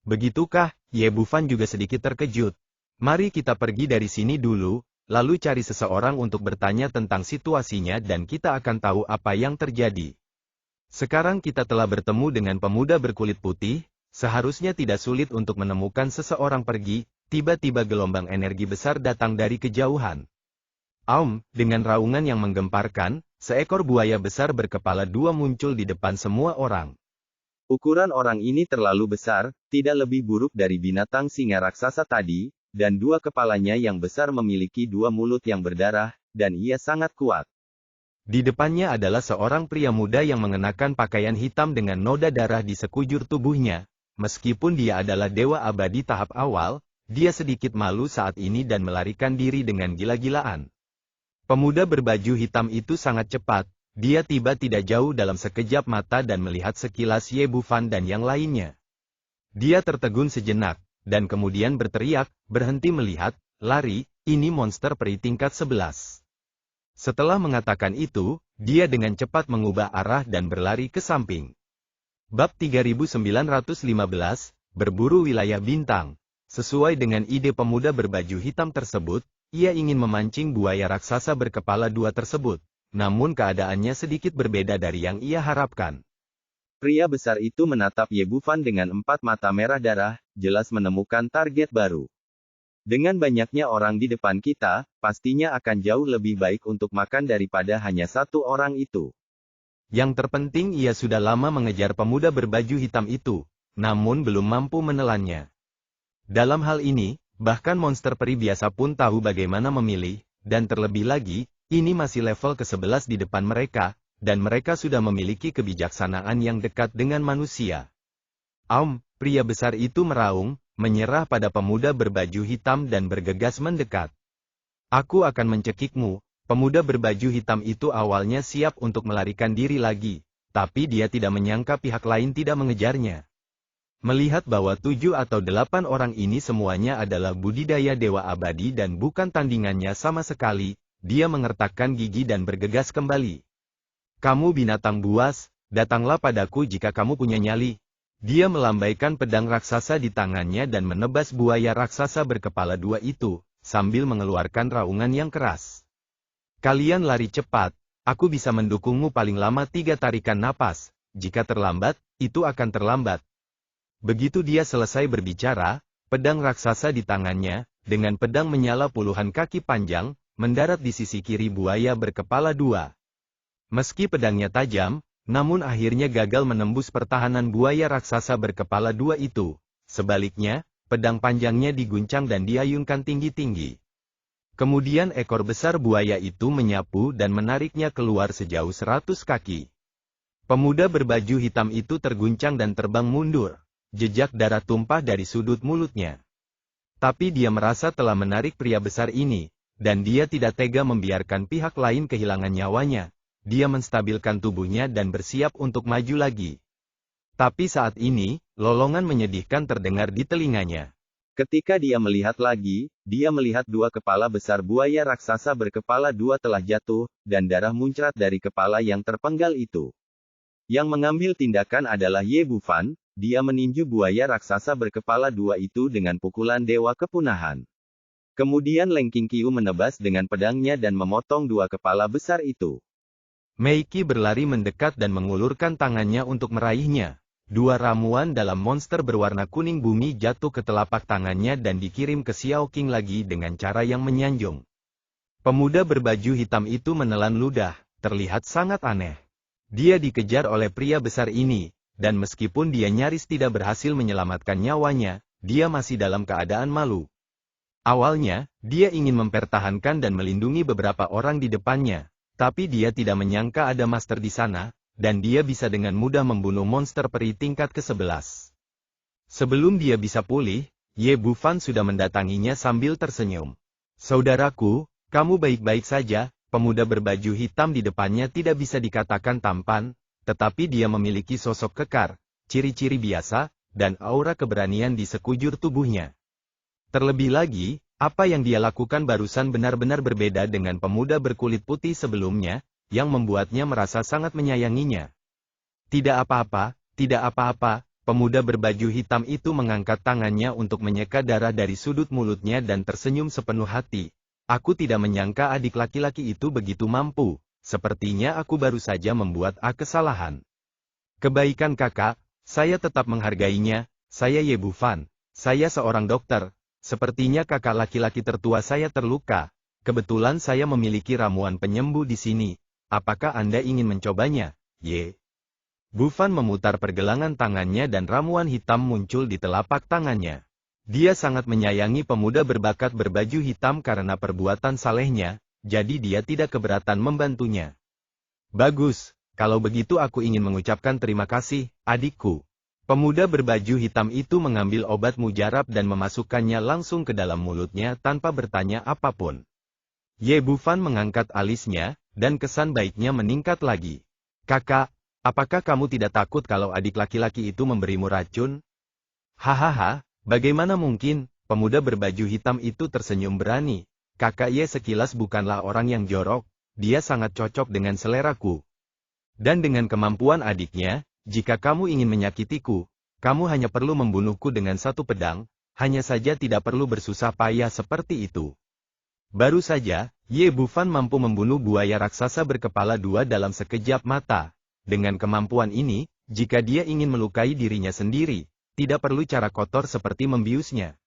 Begitukah? Ye Bufan juga sedikit terkejut. Mari kita pergi dari sini dulu, lalu cari seseorang untuk bertanya tentang situasinya dan kita akan tahu apa yang terjadi. Sekarang kita telah bertemu dengan pemuda berkulit putih, seharusnya tidak sulit untuk menemukan seseorang pergi, tiba-tiba gelombang energi besar datang dari kejauhan. Dengan raungan yang menggemparkan, seekor buaya besar berkepala dua muncul di depan semua orang. Ukuran orang ini terlalu besar, tidak lebih buruk dari binatang singa raksasa tadi, dan dua kepalanya yang besar memiliki dua mulut yang berdarah, dan ia sangat kuat. Di depannya adalah seorang pria muda yang mengenakan pakaian hitam dengan noda darah di sekujur tubuhnya. Meskipun dia adalah Dewa Abadi tahap awal, dia sedikit malu saat ini dan melarikan diri dengan gila-gilaan. Pemuda berbaju hitam itu sangat cepat, dia tiba tidak jauh dalam sekejap mata dan melihat sekilas Ye Bufan dan yang lainnya. Dia tertegun sejenak, dan kemudian berteriak, berhenti melihat, lari, ini monster peri tingkat 11. Setelah mengatakan itu, dia dengan cepat mengubah arah dan berlari ke samping. Bab 3915, Berburu Wilayah Bintang. Sesuai dengan ide pemuda berbaju hitam tersebut, ia ingin memancing buaya raksasa berkepala dua tersebut, namun keadaannya sedikit berbeda dari yang ia harapkan. Pria besar itu menatap Ye Bufan dengan empat mata merah darah, jelas menemukan target baru. Dengan banyaknya orang di depan kita, pastinya akan jauh lebih baik untuk makan daripada hanya satu orang itu. Yang terpenting ia sudah lama mengejar pemuda berbaju hitam itu, namun belum mampu menelannya. Dalam hal ini, bahkan monster peri biasa pun tahu bagaimana memilih, dan terlebih lagi, ini masih level ke-11 di depan mereka, dan mereka sudah memiliki kebijaksanaan yang dekat dengan manusia. Pria besar itu meraung, menyerah pada pemuda berbaju hitam dan bergegas mendekat. Aku akan mencekikmu. Pemuda berbaju hitam itu awalnya siap untuk melarikan diri lagi, tapi dia tidak menyangka pihak lain tidak mengejarnya. Melihat bahwa 7 atau 8 orang ini semuanya adalah budidaya Dewa Abadi dan bukan tandingannya sama sekali, dia mengertakkan gigi dan bergegas kembali. Kamu binatang buas, datanglah padaku jika kamu punya nyali. Dia melambaikan pedang raksasa di tangannya dan menebas buaya raksasa berkepala dua itu, sambil mengeluarkan raungan yang keras. Kalian lari cepat, aku bisa mendukungmu paling lama 3 tarikan napas, jika terlambat, itu akan terlambat. Begitu dia selesai berbicara, pedang raksasa di tangannya, dengan pedang menyala puluhan kaki panjang, mendarat di sisi kiri buaya berkepala dua. Meski pedangnya tajam, namun akhirnya gagal menembus pertahanan buaya raksasa berkepala dua itu. Sebaliknya, pedang panjangnya diguncang dan diayunkan tinggi-tinggi. Kemudian ekor besar buaya itu menyapu dan menariknya keluar sejauh 100 kaki. Pemuda berbaju hitam itu terguncang dan terbang mundur. Jejak darah tumpah dari sudut mulutnya. Tapi dia merasa telah menarik pria besar ini, dan dia tidak tega membiarkan pihak lain kehilangan nyawanya. Dia menstabilkan tubuhnya dan bersiap untuk maju lagi. Tapi saat ini, lolongan menyedihkan terdengar di telinganya. Ketika dia melihat lagi, dia melihat dua kepala besar buaya raksasa berkepala dua telah jatuh, dan darah muncrat dari kepala yang terpenggal itu. Yang mengambil tindakan adalah Ye Bufan, dia meninju buaya raksasa berkepala dua itu dengan pukulan Dewa Kepunahan. Kemudian Leng Qingqiu menebas dengan pedangnya dan memotong dua kepala besar itu. Meiki berlari mendekat dan mengulurkan tangannya untuk meraihnya. Dua ramuan dalam monster berwarna kuning bumi jatuh ke telapak tangannya dan dikirim ke Xiao Qing lagi dengan cara yang menyanjung. Pemuda berbaju hitam itu menelan ludah, terlihat sangat aneh. Dia dikejar oleh pria besar ini, dan meskipun dia nyaris tidak berhasil menyelamatkan nyawanya, dia masih dalam keadaan malu. Awalnya, dia ingin mempertahankan dan melindungi beberapa orang di depannya. Tapi dia tidak menyangka ada master di sana, dan dia bisa dengan mudah membunuh monster peri tingkat ke-11. Sebelum dia bisa pulih, Ye Bufan sudah mendatanginya sambil tersenyum. Saudaraku, kamu baik-baik saja. Pemuda berbaju hitam di depannya tidak bisa dikatakan tampan, tetapi dia memiliki sosok kekar, ciri-ciri biasa, dan aura keberanian di sekujur tubuhnya. Terlebih lagi, apa yang dia lakukan barusan benar-benar berbeda dengan pemuda berkulit putih sebelumnya, yang membuatnya merasa sangat menyayanginya. Tidak apa-apa, tidak apa-apa, pemuda berbaju hitam itu mengangkat tangannya untuk menyeka darah dari sudut mulutnya dan tersenyum sepenuh hati. Aku tidak menyangka adik laki-laki itu begitu mampu, sepertinya aku baru saja membuat kesalahan. Kebaikan kakak, saya tetap menghargainya, saya Ye Bufan, saya seorang dokter, sepertinya kakak laki-laki tertua saya terluka, kebetulan saya memiliki ramuan penyembuh di sini, apakah Anda ingin mencobanya, Ye? Bufan memutar pergelangan tangannya dan ramuan hitam muncul di telapak tangannya. Dia sangat menyayangi pemuda berbakat berbaju hitam karena perbuatan salehnya, jadi dia tidak keberatan membantunya. Bagus, kalau begitu aku ingin mengucapkan terima kasih, adikku. Pemuda berbaju hitam itu mengambil obat mujarab dan memasukkannya langsung ke dalam mulutnya tanpa bertanya apapun. Ye Bufan mengangkat alisnya, dan kesan baiknya meningkat lagi. Kakak, apakah kamu tidak takut kalau adik laki-laki itu memberimu racun? Hahaha. Bagaimana mungkin, pemuda berbaju hitam itu tersenyum berani. Kakak Ye sekilas bukanlah orang yang jorok, dia sangat cocok dengan seleraku. Dan dengan kemampuan adiknya, jika kamu ingin menyakitiku, kamu hanya perlu membunuhku dengan satu pedang, hanya saja tidak perlu bersusah payah seperti itu. Baru saja, Ye Bufan mampu membunuh buaya raksasa berkepala dua dalam sekejap mata. Dengan kemampuan ini, jika dia ingin melukai dirinya sendiri, tidak perlu cara kotor seperti membiusnya.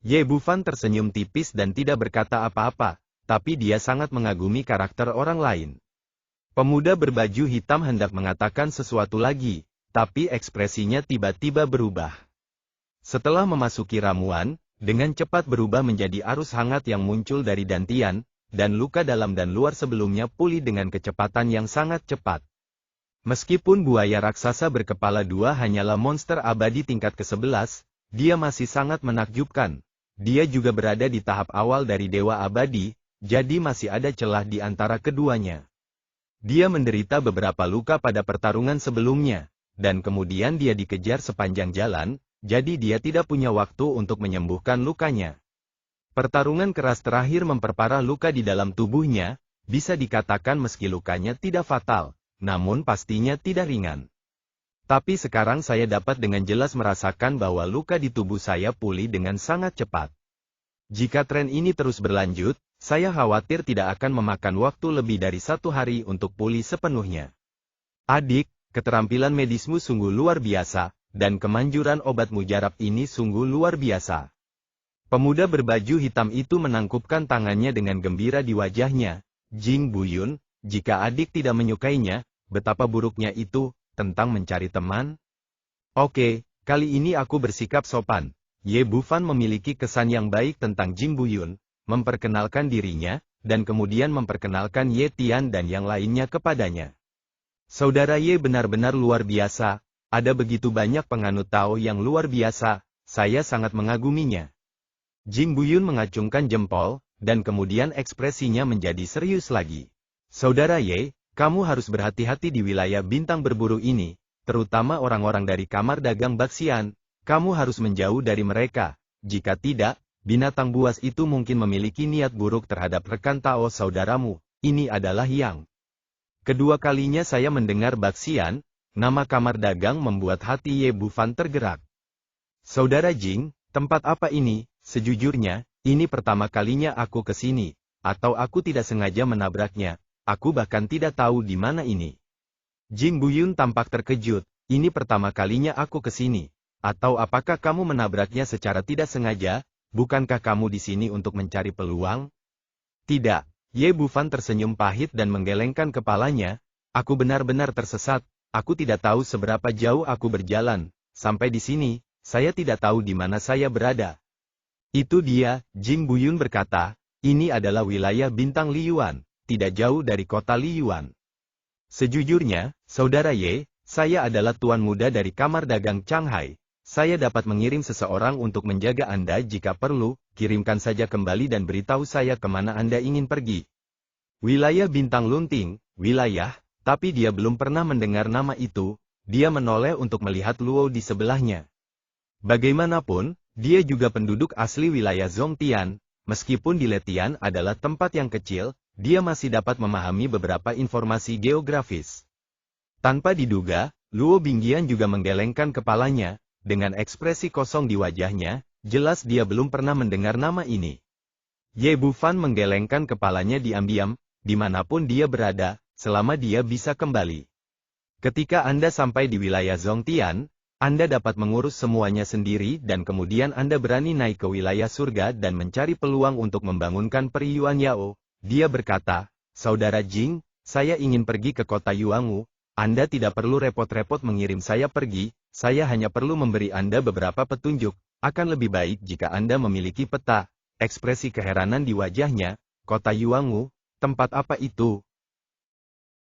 Ye Bufan tersenyum tipis dan tidak berkata apa-apa, tapi dia sangat mengagumi karakter orang lain. Pemuda berbaju hitam hendak mengatakan sesuatu lagi, tapi ekspresinya tiba-tiba berubah. Setelah memasuki ramuan, dengan cepat berubah menjadi arus hangat yang muncul dari dantian, dan luka dalam dan luar sebelumnya pulih dengan kecepatan yang sangat cepat. Meskipun buaya raksasa berkepala dua hanyalah monster abadi tingkat ke-11, dia masih sangat menakjubkan. Dia juga berada di tahap awal dari dewa abadi, jadi masih ada celah di antara keduanya. Dia menderita beberapa luka pada pertarungan sebelumnya, dan kemudian dia dikejar sepanjang jalan, jadi dia tidak punya waktu untuk menyembuhkan lukanya. Pertarungan keras terakhir memperparah luka di dalam tubuhnya, bisa dikatakan meski lukanya tidak fatal, namun pastinya tidak ringan. Tapi sekarang saya dapat dengan jelas merasakan bahwa luka di tubuh saya pulih dengan sangat cepat. Jika tren ini terus berlanjut, saya khawatir tidak akan memakan waktu lebih dari 1 hari untuk pulih sepenuhnya. Adik, keterampilan medismu sungguh luar biasa, dan kemanjuran obat mujarab ini sungguh luar biasa. Pemuda berbaju hitam itu menangkupkan tangannya dengan gembira di wajahnya. Jing Buyun, jika adik tidak menyukainya, betapa buruknya itu, tentang mencari teman? Oke, kali ini aku bersikap sopan. Ye Bufan memiliki kesan yang baik tentang Jing Buyun, memperkenalkan dirinya, dan kemudian memperkenalkan Ye Tian dan yang lainnya kepadanya. Saudara Ye benar-benar luar biasa, ada begitu banyak penganut Tao yang luar biasa, saya sangat mengaguminya. Jing Buyun mengacungkan jempol, dan kemudian ekspresinya menjadi serius lagi. Saudara Ye, kamu harus berhati-hati di wilayah bintang berburu ini, terutama orang-orang dari kamar dagang Baxian, kamu harus menjauh dari mereka, jika tidak, binatang buas itu mungkin memiliki niat buruk terhadap rekan Tao saudaramu, ini adalah Yang. Kedua kalinya saya mendengar Baxian, nama kamar dagang membuat hati Ye Bufan tergerak. Saudara Jing, tempat apa ini? Sejujurnya, ini pertama kalinya aku ke sini, atau aku tidak sengaja menabraknya. Aku bahkan tidak tahu di mana ini. Jing Buyun tampak terkejut, ini pertama kalinya aku ke sini. Atau apakah kamu menabraknya secara tidak sengaja? Bukankah kamu di sini untuk mencari peluang? Tidak, Ye Bufan tersenyum pahit dan menggelengkan kepalanya. Aku benar-benar tersesat, aku tidak tahu seberapa jauh aku berjalan. Sampai di sini, saya tidak tahu di mana saya berada. Itu dia, Jing Buyun berkata, ini adalah wilayah bintang Liyuan. Tidak jauh dari kota Liyuan. Sejujurnya, saudara Ye, saya adalah tuan muda dari kamar dagang Shanghai. Saya dapat mengirim seseorang untuk menjaga Anda jika perlu, kirimkan saja kembali dan beritahu saya kemana Anda ingin pergi. Wilayah Bintang Lunting, wilayah, tapi dia belum pernah mendengar nama itu, dia menoleh untuk melihat Luo di sebelahnya. Bagaimanapun, dia juga penduduk asli wilayah Zongtian, meskipun di Letian adalah tempat yang kecil, dia masih dapat memahami beberapa informasi geografis. Tanpa diduga, Luo Bingqian juga menggelengkan kepalanya, dengan ekspresi kosong di wajahnya, jelas dia belum pernah mendengar nama ini. Ye Bufan menggelengkan kepalanya diam-diam, dimanapun dia berada, selama dia bisa kembali. Ketika Anda sampai di wilayah Zongtian, Anda dapat mengurus semuanya sendiri dan kemudian Anda berani naik ke wilayah surga dan mencari peluang untuk membangunkan Peri Yuan Yao. Dia berkata, Saudara Jing, saya ingin pergi ke kota Yuangu, Anda tidak perlu repot-repot mengirim saya pergi, saya hanya perlu memberi Anda beberapa petunjuk, akan lebih baik jika Anda memiliki peta. Ekspresi keheranan di wajahnya, kota Yuangu, tempat apa itu?